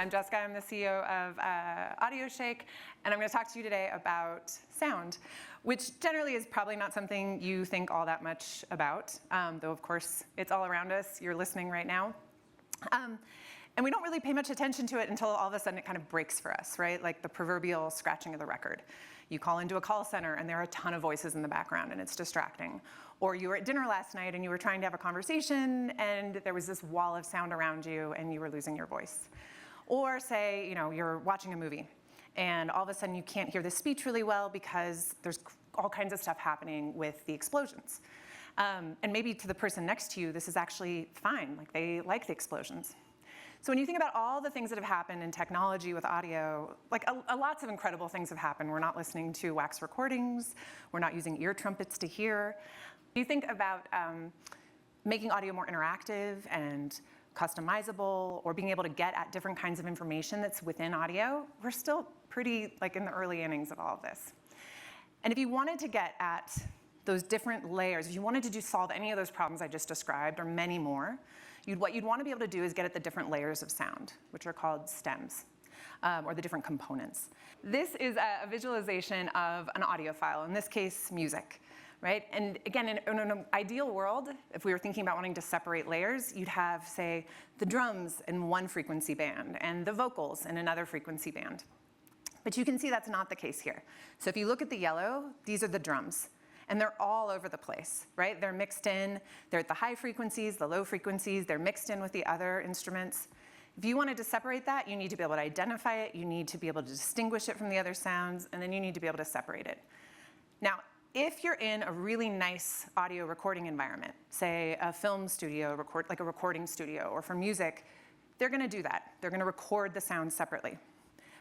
I'm Jessica, I'm the CEO of Audioshake, and I'm going to talk to you today about sound, which generally is probably not something you think all that much about, though of course it's all around us, you're listening right now. And we don't really pay much attention to it until all of a sudden it kind of breaks for us, right? Like the proverbial scratching of the record. You call into a call center and there are a ton of voices in the background and it's distracting. Or you were at dinner last night and you were trying to have a conversation and there was this wall of sound around you and you were losing your voice. Or say, you're watching a movie and all of a sudden you can't hear the speech really well because there's all kinds of stuff happening with the explosions. And maybe to the person next to you, this is actually fine, like they like the explosions. So when you think about all the things that have happened in technology with audio, like lots of incredible things have happened. We're not listening to wax recordings. We're not using ear trumpets to hear. You think about making audio more interactive and customizable, or being able to get at different kinds of information that's within audio, we're still pretty in the early innings of all of this. And if you wanted to get at those different layers, if you wanted to solve any of those problems I just described, or many more, what you'd want to be able to do is get at the different layers of sound, which are called stems, or the different components. This is a visualization of an audio file, in this case, music, right? And again, in an ideal world, if we were thinking about wanting to separate layers, you'd have, say, the drums in one frequency band, and the vocals in another frequency band. But you can see that's not the case here. So if you look at the yellow, these are the drums. And they're all over the place, right? They're mixed in. They're at the high frequencies, the low frequencies. They're mixed in with the other instruments. If you wanted to separate that, you need to be able to identify it. You need to be able to distinguish it from the other sounds. And then you need to be able to separate it. Now, if you're in a really nice audio recording environment, say a film studio, like a recording studio, or for music, they're going to do that. They're going to record the sounds separately.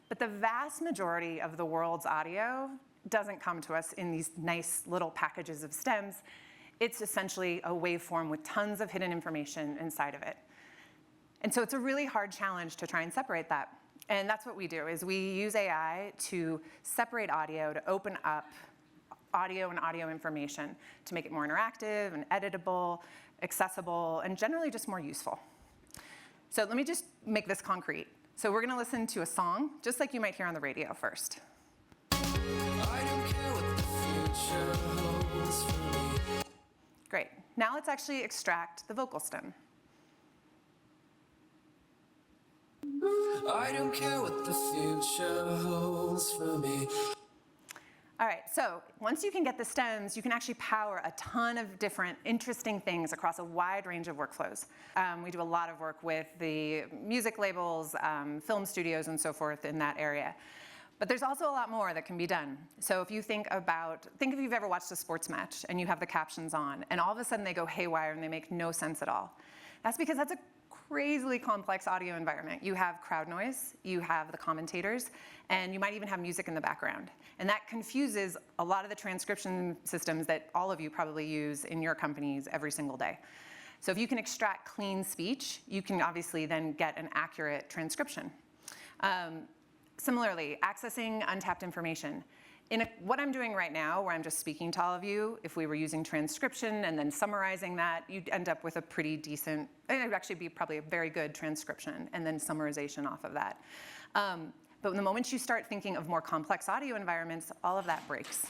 But the vast majority of the world's audio doesn't come to us in these nice little packages of stems. It's essentially a waveform with tons of hidden information inside of it. And so it's a really hard challenge to try and separate that. And that's what we do, is we use AI to separate audio, to open up audio and audio information, to make it more interactive and editable, accessible, and generally just more useful. So let me just make this concrete. So we're going to listen to a song, just like you might hear on the radio first. I don't care what the future holds for me. Great. Now let's actually extract the vocal stem. I don't care what the future holds for me. All right, so once you can get the stems, you can actually power a ton of different interesting things across a wide range of workflows. We do a lot of work with the music labels, film studios, and so forth in that area. But there's also a lot more that can be done. So if you think if you've ever watched a sports match and you have the captions on, and all of a sudden they go haywire and they make no sense at all. That's because that's a crazily complex audio environment. You have crowd noise, you have the commentators, and you might even have music in the background. And that confuses a lot of the transcription systems that all of you probably use in your companies every single day. So if you can extract clean speech, you can obviously then get an accurate transcription. Similarly, accessing untapped information. What I'm doing right now, where I'm just speaking to all of you, if we were using transcription and then summarizing that, you'd end up with a pretty decent, it would actually be probably a very good transcription and then summarization off of that. But the moment you start thinking of more complex audio environments, all of that breaks.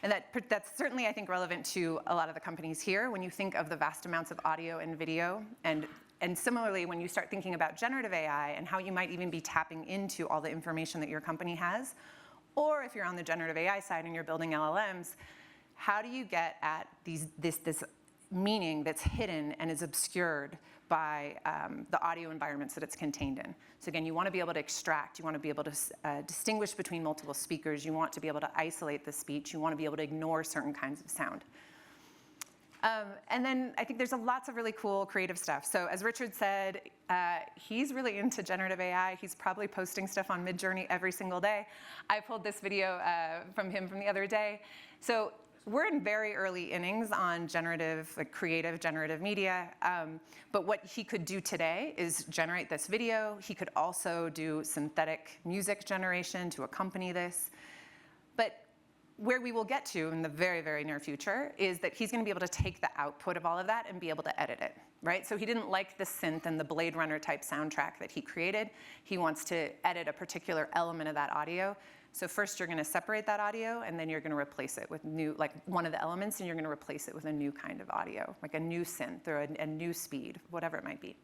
And that's certainly, I think, relevant to a lot of the companies here when you think of the vast amounts of audio and video. And similarly, when you start thinking about generative AI and how you might even be tapping into all the information that your company has, or if you're on the generative AI side and you're building LLMs, how do you get at this meaning that's hidden and is obscured by the audio environments that it's contained in? So again, you want to be able to extract, you want to be able to distinguish between multiple speakers, you want to be able to isolate the speech, you want to be able to ignore certain kinds of sound. And then I think there's lots of really cool creative stuff. So as Richard said, he's really into generative AI. He's probably posting stuff on Midjourney every single day. I pulled this video from him from the other day. So we're in very early innings on creative generative media. But what he could do today is generate this video. He could also do synthetic music generation to accompany this. But where we will get to in the very, very near future is that he's going to be able to take the output of all of that and be able to edit it. right? So he didn't like the synth and the Blade Runner type soundtrack that he created. He wants to edit a particular element of that audio. So first you're going to separate that audio, and then you're going to replace it with new, like one of the elements, and you're going to replace it with a new kind of audio, like a new synth or a new speed, whatever it might be.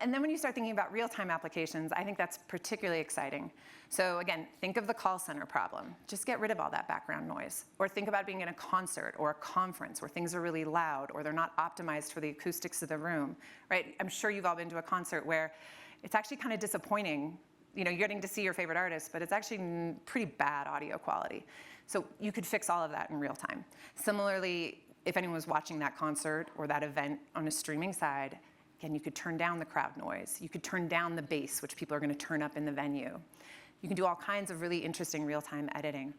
And then when you start thinking about real-time applications, I think that's particularly exciting. So again, think of the call center problem. Just get rid of all that background noise. Or think about being in a concert or a conference where things are really loud or they're not optimized for the acoustics of the room, right? I'm sure you've all been to a concert where it's actually kind of disappointing. You know, you're getting to see your favorite artist, but it's actually pretty bad audio quality. So you could fix all of that in real time. Similarly, if anyone was watching that concert or that event on a streaming side, again, you could turn down the crowd noise. You could turn down the bass, which people are going to turn up in the venue. You can do all kinds of really interesting real-time editing.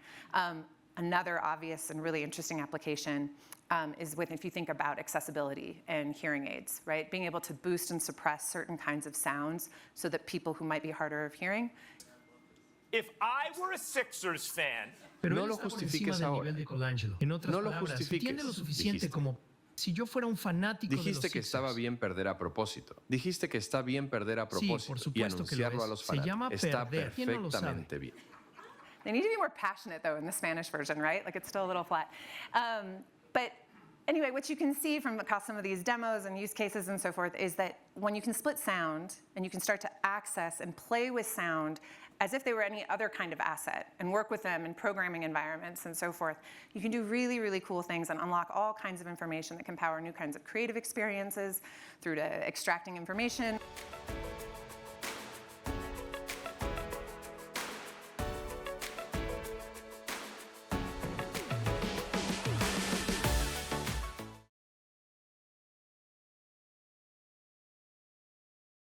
Another obvious and really interesting application is with, if you think about accessibility and hearing aids, right? Being able to boost and suppress certain kinds of sounds so that people who might be harder of hearing. If I were a Sixers fan, Pero no lo justifiques ahora. En otras palabras, entiende lo suficiente como si yo fuera un fanático de los Dijiste que estaba Sixers. bien perder a propósito. Dijiste que está bien perder a Sí, propósito por y supuesto que lo anunciarlo a es. los Se llama fanáticos. Está perder. ¿Quién no lo sabe? perfectamente bien. They need to be more passionate, though, in the Spanish version, right? Like, it's still a little flat. But anyway, what you can see from across some of these demos and use cases and so forth is that when you can split sound and you can start to access and play with sound as if they were any other kind of asset and work with them in programming environments and so forth, you can do really, really cool things and unlock all kinds of information that can power new kinds of creative experiences through to extracting information.